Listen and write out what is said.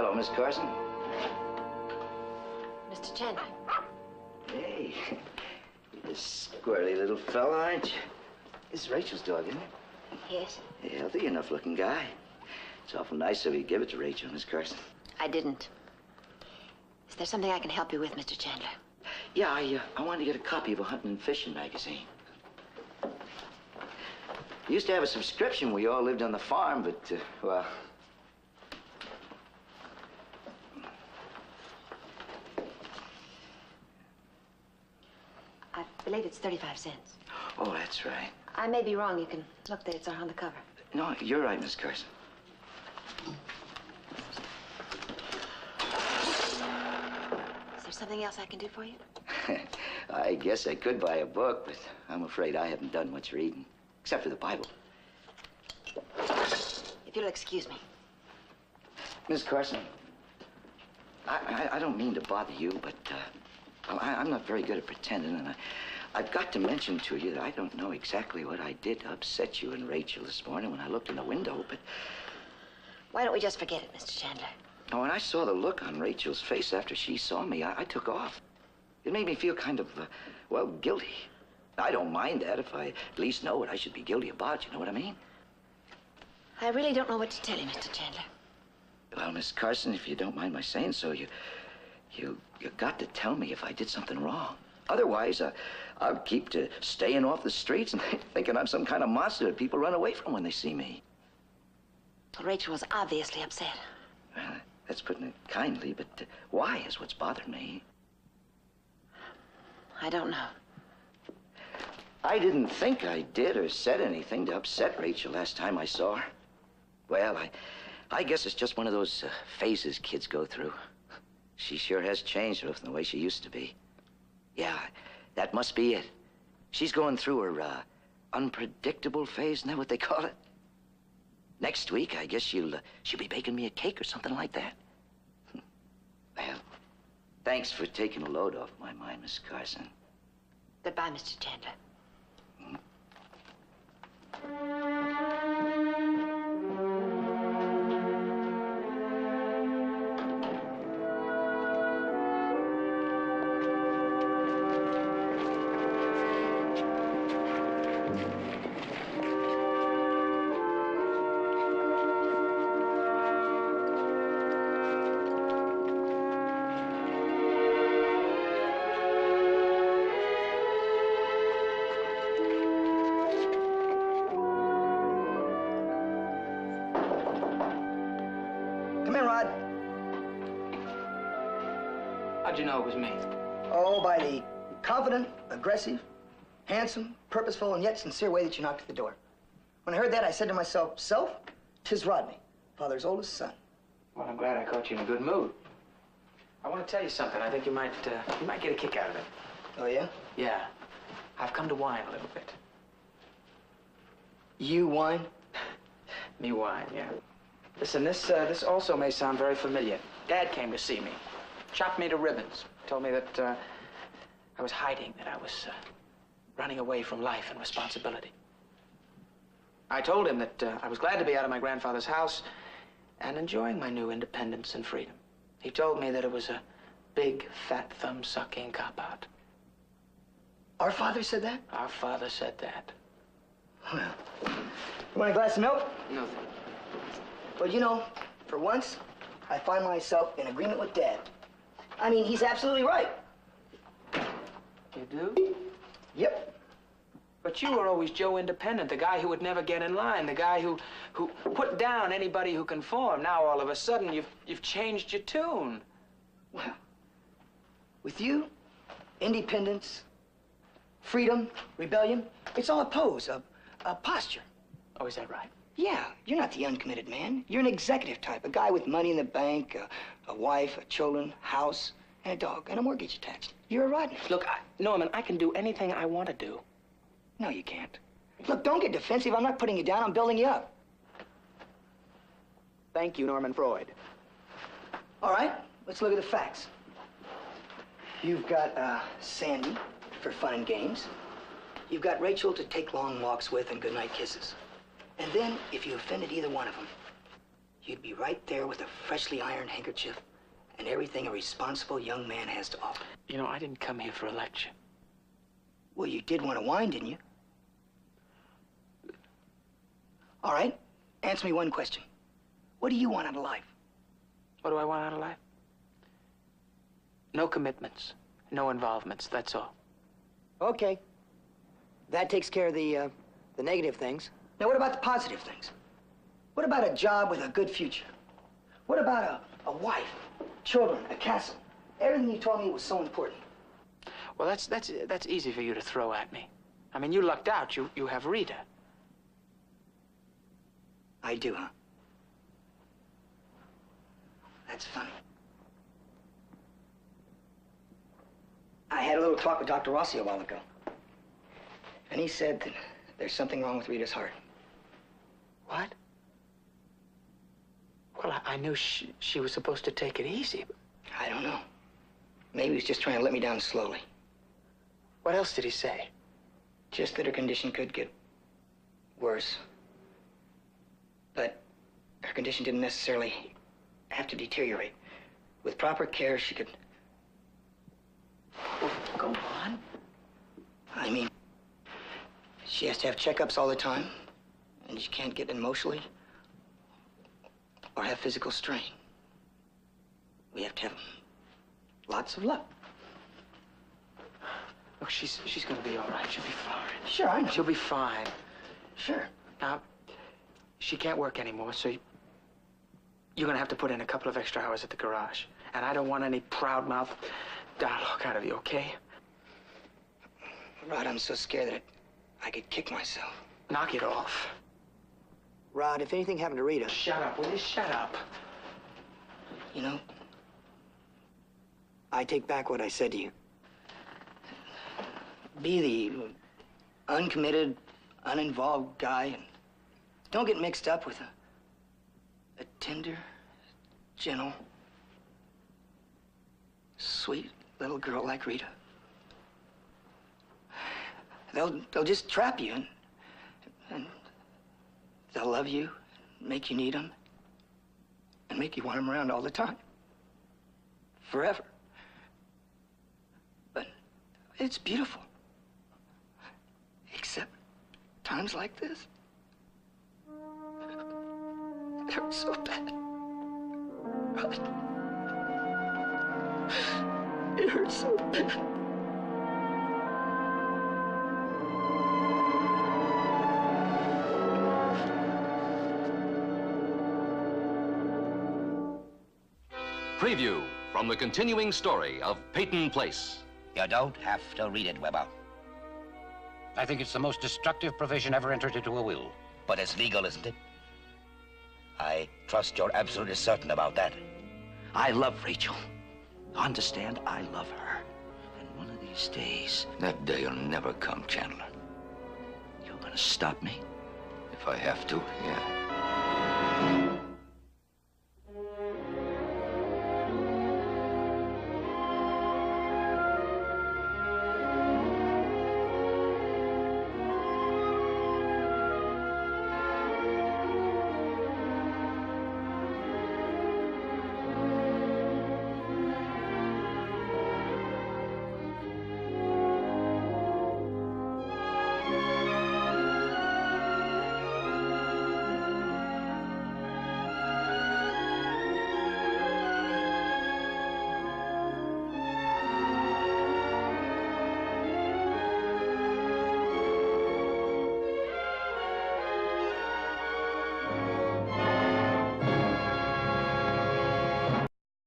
Hello, Miss Carson. Mr. Chandler. Hey, you're a squirrely little fella, aren't you? This is Rachel's dog, isn't it? Yes. A healthy enough looking guy. It's awful nice of you to give it to Rachel, Miss Carson. I didn't. Is there something I can help you with, Mr. Chandler? Yeah, I wanted to get a copy of a hunting and fishing magazine. We used to have a subscription. We all lived on the farm, but, well... I believe it's 35 cents. Oh, that's right. I may be wrong. You can look that it's on the cover. No, you're right, Miss Carson. Is there something else I can do for you? I guess I could buy a book, but I'm afraid I haven't done much reading, except for the Bible. If you'll excuse me. Miss Carson, I don't mean to bother you, but I'm not very good at pretending, and I've got to mention to you that I don't know exactly what I did to upset you and Rachel this morning when I looked in the window, but... Why don't we just forget it, Mr. Chandler? Oh, when I saw the look on Rachel's face after she saw me, I took off. It made me feel kind of, well, guilty. I don't mind that if I at least know what I should be guilty about, you know what I mean? I really don't know what to tell you, Mr. Chandler. Well, Miss Carson, if you don't mind my saying so, you got to tell me if I did something wrong. Otherwise, I'll keep to staying off the streets and thinking I'm some kind of monster that people run away from when they see me. Well, Rachel was obviously upset. Well, that's putting it kindly, but why is what's bothering me. I don't know. I didn't think I did or said anything to upset Rachel last time I saw her. Well, I guess it's just one of those phases kids go through. She sure has changed from the way she used to be. Yeah, that must be it. She's going through her unpredictable phase, isn't that what they call it? Next week, I guess she'll be baking me a cake or something like that. Well, thanks for taking a load off my mind, Miss Carson. Goodbye, Mr. Chandler. How'd you know it was me? Oh, by the confident, aggressive, handsome, purposeful, and yet sincere way that you knocked at the door. When I heard that, I said to myself, self, 'tis Rodney, father's oldest son. Well, I'm glad I caught you in a good mood. I want to tell you something. I think you might get a kick out of it. Oh, yeah? Yeah. I've come to whine a little bit. You whine? Me whine, yeah. Listen, this also may sound very familiar. Dad came to see me. Chopped me to ribbons. Told me that I was hiding, that I was running away from life and responsibility. I told him that I was glad to be out of my grandfather's house and enjoying my new independence and freedom. He told me that it was a big, fat, thumb-sucking cop-out. Our father said that? Our father said that. Well, you want a glass of milk? No, thank you. Well, you know, for once, I find myself in agreement with Dad. I mean, he's absolutely right. You do? Yep. But you were always Joe Independent, the guy who would never get in line, the guy who put down anybody who conformed. Now, all of a sudden, you've changed your tune. Well, with you, independence, freedom, rebellion, it's all a pose, a posture. Oh, is that right? Yeah, you're not the uncommitted man. You're an executive type, a guy with money in the bank, a wife, children, house, and a dog, and a mortgage attached. You're a Rodney. Look, Norman, I can do anything I want to do. No, you can't. Look, don't get defensive. I'm not putting you down. I'm building you up. Thank you, Norman Freud. All right, let's look at the facts. You've got Sandy for fun and games. You've got Rachel to take long walks with and goodnight kisses. And then, if you offended either one of them, you'd be right there with a freshly ironed handkerchief and everything a responsible young man has to offer. You know, I didn't come here for a lecture. Well, you did want a wine, didn't you? All right, answer me one question. What do you want out of life? What do I want out of life? No commitments, no involvements, that's all. Okay. That takes care of the negative things. Now, what about the positive things? What about a job with a good future? What about a wife, children, a castle? Everything you told me was so important. Well, that's easy for you to throw at me. I mean, you lucked out. You have Rita. I do, huh? That's funny. I had a little talk with Dr. Rossi a while ago. And he said that there's something wrong with Rita's heart. What? Well, I knew she was supposed to take it easy. But I don't know. Maybe he was just trying to let me down slowly. what else did he say? Just that her condition could get worse. But her condition didn't necessarily have to deteriorate. With proper care, she could... Well, go on. I mean, she has to have checkups all the time, and she can't get emotionally or have physical strain. We have to have lots of luck. Look, she's gonna be all right. She'll be fine. Sure, I know. She'll be fine. Sure. Now, she can't work anymore, so you're gonna have to put in a couple of extra hours at the garage. And I don't want any proud-mouth dialogue out of you, okay? Rod, I'm so scared that I could kick myself. Knock it off. Rod, if anything happened to Rita... Shut up, will you? Shut up. You know, I take back what I said to you. Be the uncommitted, uninvolved guy, and don't get mixed up with a tender, gentle, sweet little girl like Rita. They'll just trap you, and they'll love you, make you need them, and make you want them around all the time. Forever. But it's beautiful. Except times like this. It hurts so bad. Right? It hurts so bad. Preview from the continuing story of Peyton Place. You don't have to read it, Weber. I think it's the most destructive provision ever entered into a will. But it's legal, isn't it? I trust you're absolutely certain about that. I love Rachel. Understand, I love her. And one of these days, that day will never come, Chandler. You're gonna stop me? If I have to, yeah.